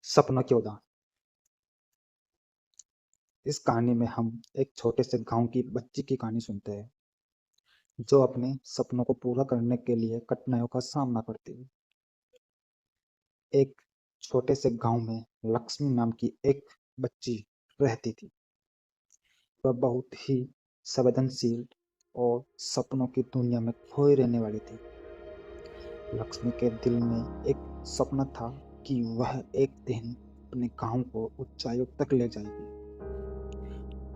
सपनों की उड़ान। इस कहानी में हम एक छोटे से गांव की बच्ची की कहानी सुनते हैं जो अपने सपनों को पूरा करने के लिए कठिनाइयों का सामना करती है। एक छोटे से गांव में लक्ष्मी नाम की एक बच्ची रहती थी। वह बहुत ही संवेदनशील और सपनों की दुनिया में खोई रहने वाली थी। लक्ष्मी के दिल में एक सपना था कि वह एक दिन अपने गांव को ऊंचाइयों तक ले जाएगी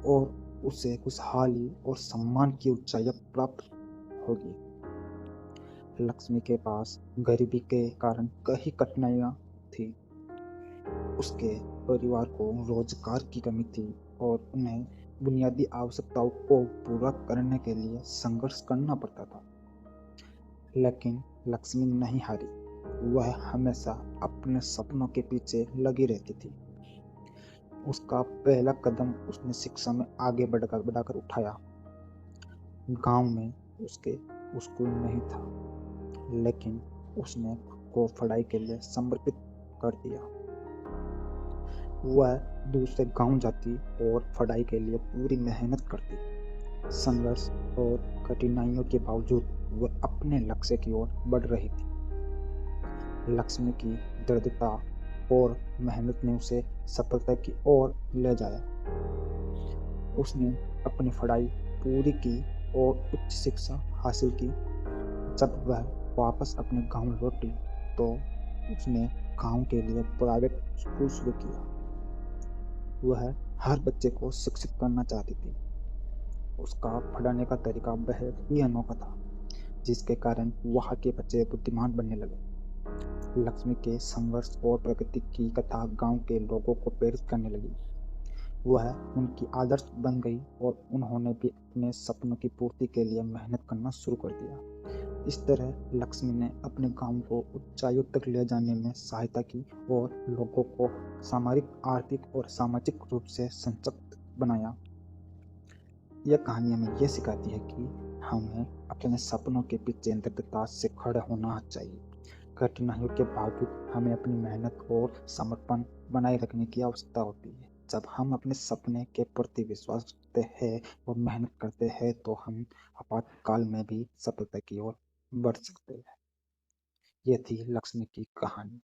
और उसे खुशहाली और सम्मान की ऊंचाइयां प्राप्त होगी। लक्ष्मी के पास गरीबी के कारण कई कठिनाइयां थी। उसके परिवार को रोजगार की कमी थी और उन्हें बुनियादी आवश्यकताओं को पूरा करने के लिए संघर्ष करना पड़ता था। लेकिन लक्ष्मी नहीं हारी। वह हमेशा अपने सपनों के पीछे लगी रहती थी। उसका पहला कदम उसने शिक्षा में आगे बढ़ाकर उठाया। गांव में उसके स्कूल नहीं था, लेकिन उसने खुद को पढ़ाई के लिए समर्पित कर दिया। वह दूसरे गांव जाती और पढ़ाई के लिए पूरी मेहनत करती। संघर्ष और कठिनाइयों के बावजूद वह अपने लक्ष्य की ओर बढ़ रही थी। लक्ष्मी की दृढ़ता और मेहनत ने उसे सफलता की ओर ले जाया। उसने अपनी पढ़ाई पूरी की और उच्च शिक्षा हासिल की। जब वह वापस अपने गांव लौटी तो उसने गांव के लिए प्राइवेट स्कूल शुरू किया। वह हर बच्चे को शिक्षित करना चाहती थी। उसका पढ़ाने का तरीका बेहद ही अनोखा था, जिसके कारण वहाँ के बच्चे बुद्धिमान बनने लगे। लक्ष्मी के संघर्ष और प्रगति की कथा गांव के लोगों को प्रेरित करने लगी। वह उनकी आदर्श बन गई और उन्होंने भी अपने सपनों की पूर्ति के लिए मेहनत करना शुरू कर दिया। इस तरह लक्ष्मी ने अपने गांव को ऊंचाइयों तक ले जाने में सहायता की और लोगों को सामरिक, आर्थिक और सामाजिक रूप से सशक्त बनाया। यह कहानी हमें यह सिखाती है कि हमें अपने सपनों के पीछे दृढ़ता से खड़े होना चाहिए। कठिनाइयों के बावजूद हमें अपनी मेहनत और समर्पण बनाए रखने की आवश्यकता होती है। जब हम अपने सपने के प्रति विश्वास रखते हैं और मेहनत करते हैं तो हम आपातकाल में भी सफलता की ओर बढ़ सकते हैं। यह थी लक्ष्मी की कहानी।